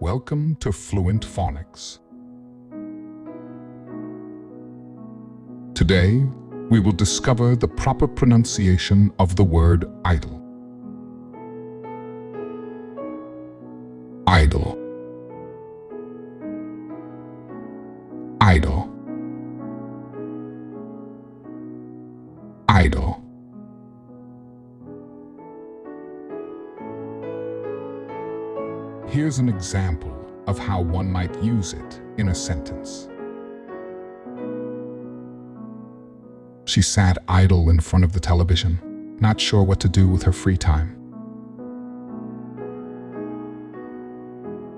Welcome to Fluent Phonics. Today, we will discover the proper pronunciation of the word idle. Idle. Idle. Idle. Here's an example of how one might use it in a sentence. She sat idle in front of the television, not sure what to do with her free time.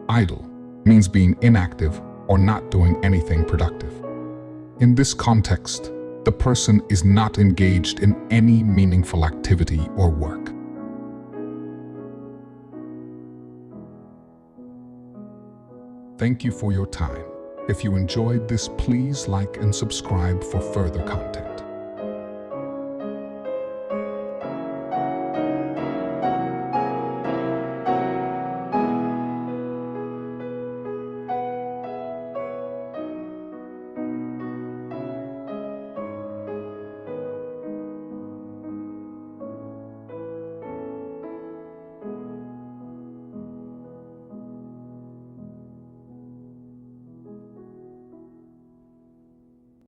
Idle means being inactive or not doing anything productive. In this context, the person is not engaged in any meaningful activity or work. Thank you for your time. If you enjoyed this, please like and subscribe for further content.